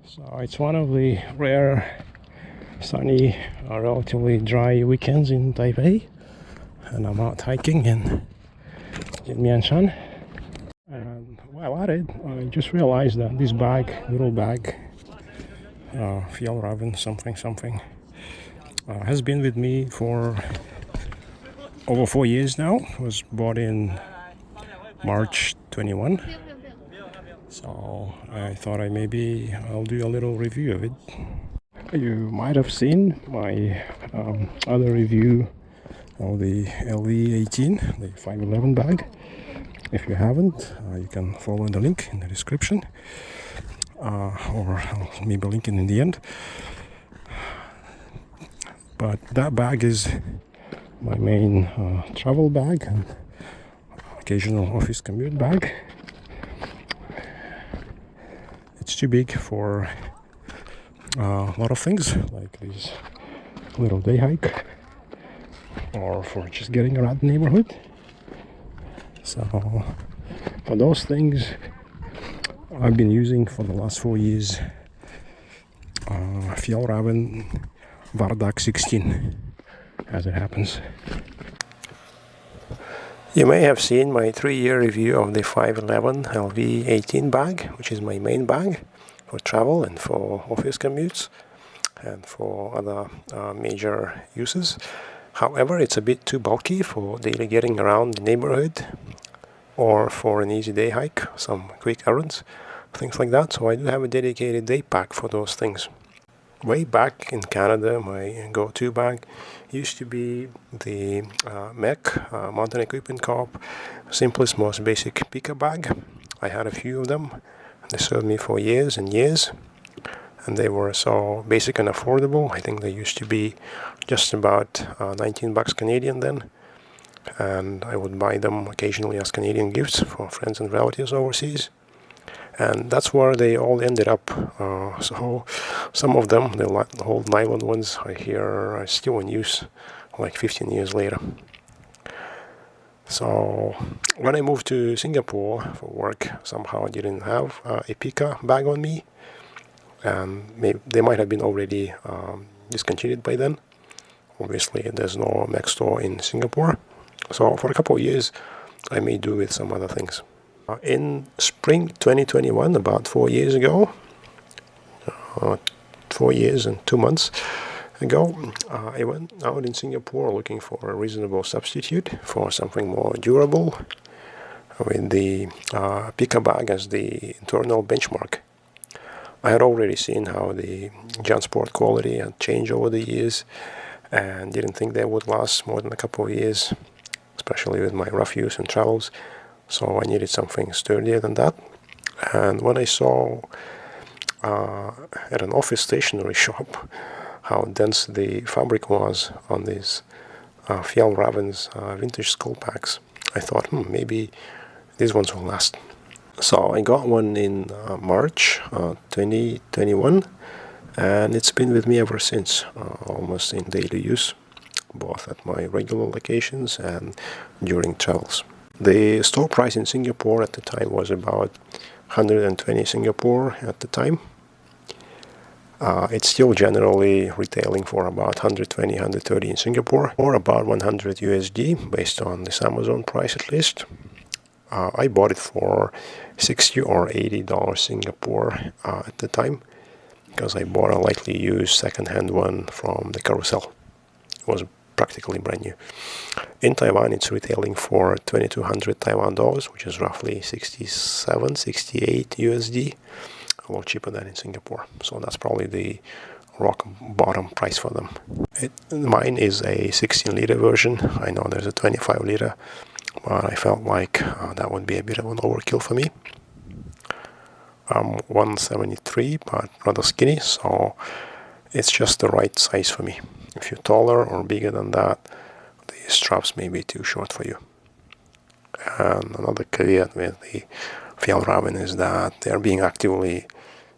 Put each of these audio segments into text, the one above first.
So it's one of the rare sunny, relatively dry weekends in Taipei, and I'm out hiking in Jinmianshan. And while at it, I just realized that this bag, little bag, Fjalraven something, has been with me for over 4 years now. It was bought in March 21. So I thought I'll do a little review of it. You might have seen my other review of the LV18, the 511 bag. If you haven't, you can follow the link in the description, or I'll maybe link it in the end. But that bag is my main travel bag and occasional office commute bag. It's too big for a lot of things, like this little day hike, or for just getting around the neighborhood. So for those things, I've been using for the last 4 years Fjalraven Vardag 16, as it happens. You may have seen my 3-year review of the 511 LV18 bag, which is my main bag for travel and for office commutes and for other major uses. However, it's a bit too bulky for daily getting around the neighborhood or for an easy day hike, some quick errands, things like that. So I do have a dedicated day pack for those things. Way back in Canada, my go-to bag used to be the MEC, Mountain Equipment Corp, simplest, most basic Pika bag. I had a few of them. They served me for years and years, and they were so basic and affordable. I think they used to be just about 19 bucks Canadian then, and I would buy them occasionally as Canadian gifts for friends and relatives overseas. And that's where they all ended up. So some of them, the old nylon ones I hear, are still in use like 15 years later. So when I moved to Singapore for work, somehow I didn't have a Pika bag on me, and maybe they might have been already discontinued by then. Obviously, there's no Mac store in Singapore. So for a couple of years, I may do with some other things. In spring 2021, about 4 years ago, 4 years and 2 months ago, I went out in Singapore looking for a reasonable substitute for something more durable, with the Pika bag as the internal benchmark. I had already seen how the JanSport quality had changed over the years, and didn't think they would last more than a couple of years, especially with my rough use and travels. So I needed something sturdier than that. And when I saw at an office stationery shop how dense the fabric was on these Fjalraven's vintage skull packs, I thought, maybe these ones will last. So I got one in March 2021, and it's been with me ever since, almost in daily use, both at my regular locations and during travels. The store price in Singapore at the time was about 120 Singapore at the time. It's still generally retailing for about 120, 130 in Singapore, or about 100 USD based on this Amazon price at least. I bought it for $60 or $80 Singapore at the time, because I bought a lightly used second-hand one from the carousel. It was practically brand new. In Taiwan, it's retailing for 2,200 Taiwan dollars, which is roughly 67, 68 USD, a lot cheaper than in Singapore. So that's probably the rock bottom price for them. Mine is a 16-liter version. I know there's a 25-liter, but I felt like that would be a bit of an overkill for me. I'm 173, but rather skinny, so it's just the right size for me. If you're taller or bigger than that, the straps may be too short for you. And another caveat with the Fjalraven is that they're being actively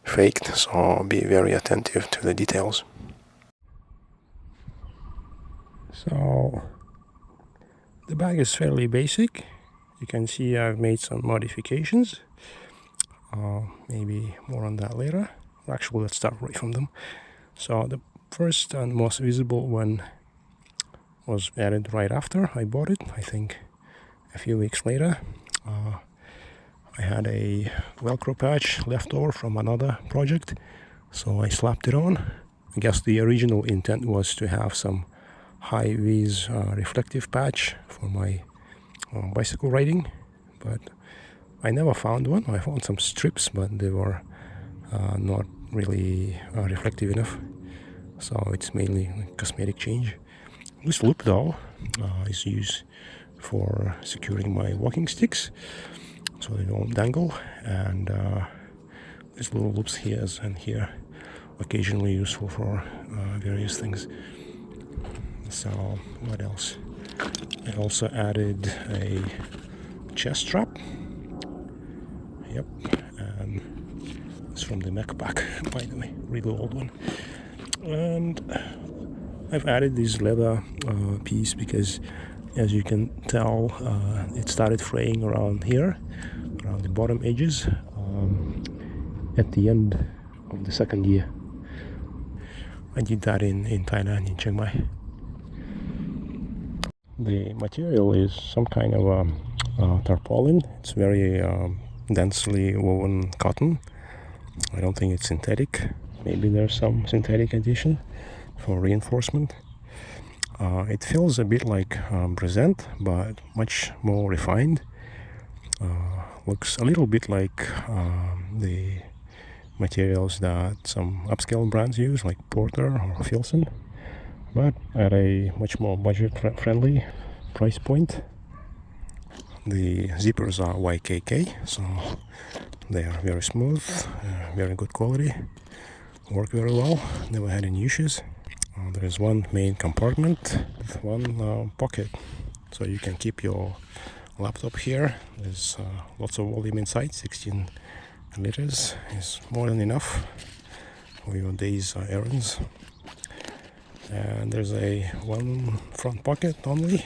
faked, so be very attentive to the details. So the bag is fairly basic. You can see I've made some modifications. Maybe more on that later. Actually, let's start right from them. So the first and most visible one was added right after I bought it. I think a few weeks later. I had a Velcro patch left over from another project, so I slapped it on. I guess the original intent was to have some high-vis reflective patch for my bicycle riding, but I never found one. I found some strips, but they were not really reflective enough, so it's mainly a cosmetic change. This loop though is used for securing my walking sticks so they don't dangle, and these little loops here and here occasionally useful for various things. So what else? I also added a chest strap. Yep, and it's from the Mac pack, by the way, really old one. And I've added this leather piece because, as you can tell, it started fraying around here, around the bottom edges, at the end of the second year. I did that in Thailand, in Chiang Mai. The material is some kind of tarpaulin. It's very densely woven cotton. I don't think it's synthetic. Maybe there's some synthetic addition for reinforcement. It feels a bit like Brezent, but much more refined. Looks a little bit like the materials that some upscale brands use, like Porter or Filson, but at a much more budget-friendly price point. The zippers are YKK, so they are very smooth, very good quality, work very well, never had any issues. There is one main compartment with one pocket, so you can keep your laptop here. There's lots of volume inside. 16 liters is more than enough for your day's errands. And there's one front pocket only,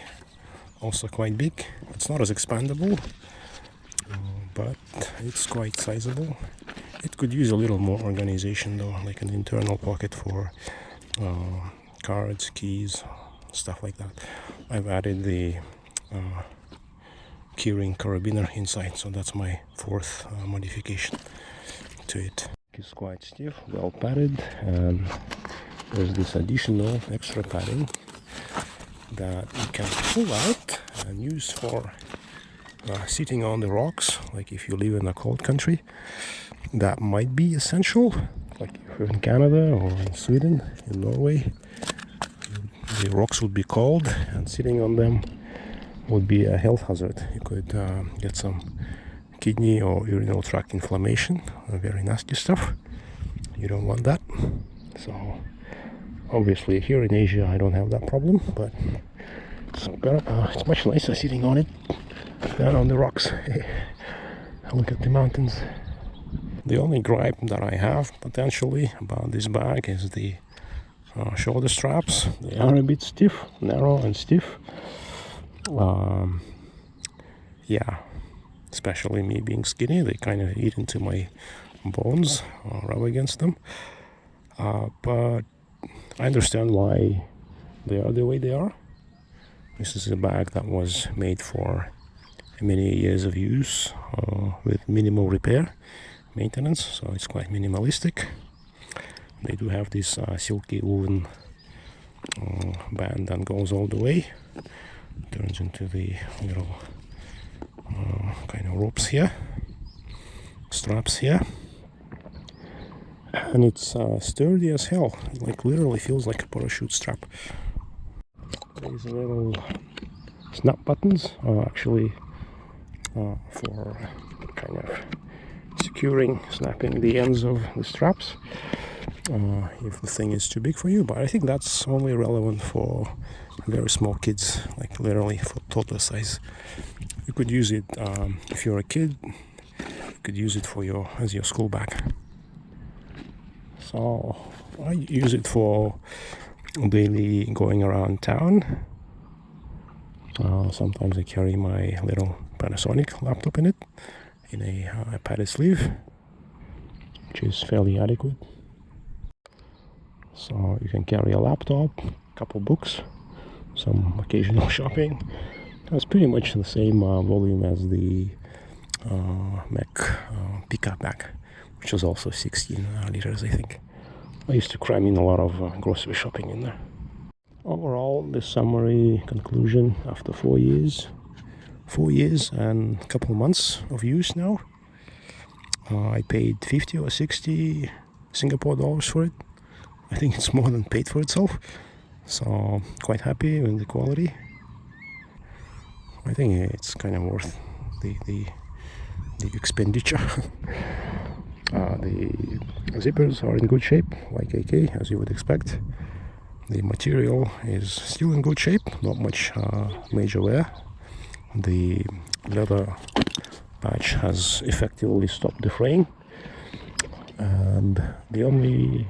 also quite big. It's not as expandable, but it's quite sizable. It could use a little more organization though, like an internal pocket for cards, keys, stuff like that. I've added the keyring carabiner inside, so that's my fourth modification to it. It's quite stiff, well padded, and there's this additional extra padding that you can pull out and use for sitting on the rocks, like if you live in a cold country. That might be essential, like if you're in Canada or in Sweden, in Norway. The rocks would be cold, and sitting on them would be a health hazard. You could get some kidney or urinary tract inflammation, very nasty stuff. You don't want that. So obviously here in Asia I don't have that problem, but it's much nicer sitting on it than on the rocks. Look at the mountains. The only gripe that I have potentially about this bag is the shoulder straps. They are a bit stiff, narrow and stiff. Yeah, especially me being skinny, they kind of eat into my bones or rub against them. But I understand why they are the way they are. This is a bag that was made for many years of use with minimal repair maintenance, so it's quite minimalistic. They do have this silky woven band that goes all the way, turns into the little kind of ropes here, straps here, and it's sturdy as hell. It like literally feels like a parachute strap. These little snap buttons are actually for kind of securing, snapping the ends of the straps if the thing is too big for you, but I think that's only relevant for very small kids, like literally for toddler size. You could use it if you're a kid. You could use it for as your school bag. So I use it for daily going around town. Sometimes I carry my little Panasonic laptop in it, in a padded sleeve. which is fairly adequate. So you can carry a laptop, a couple books, some occasional shopping. It's pretty much the same volume as the Mac pickup bag, which was also 16 liters, I think. I used to cram in a lot of grocery shopping in there. Overall, the summary conclusion after 4 years and a couple of months of use now, I paid 50 or 60 Singapore dollars for it. I think it's more than paid for itself, so quite happy with the quality. I think it's kind of worth the expenditure. The zippers are in good shape, like AK, as you would expect. The material is still in good shape, not much major wear. The leather patch has effectively stopped the fraying, and the only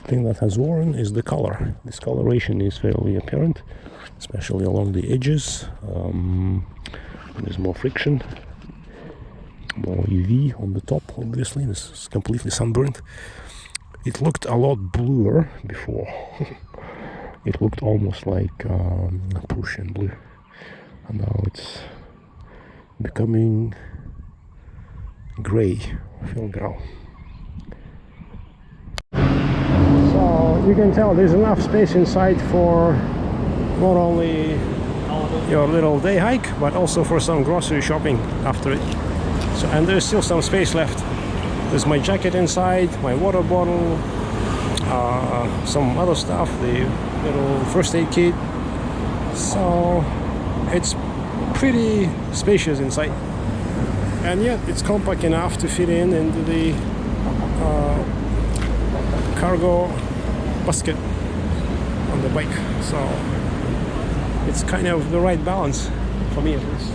thing that has worn is the color. Discoloration is fairly apparent, especially along the edges. There's more friction, more UV on the top. Obviously, this is completely sunburned. It looked a lot bluer before. It looked almost like Prussian blue, and now it's becoming gray, Fjalgrau. So you can tell there's enough space inside for not only your little day hike, but also for some grocery shopping after it. So, and there's still some space left. There's my jacket inside, my water bottle, some other stuff, the little first aid kit. So it's pretty spacious inside, and yet it's compact enough to fit into the cargo basket on the bike. So it's kind of the right balance for me, at least.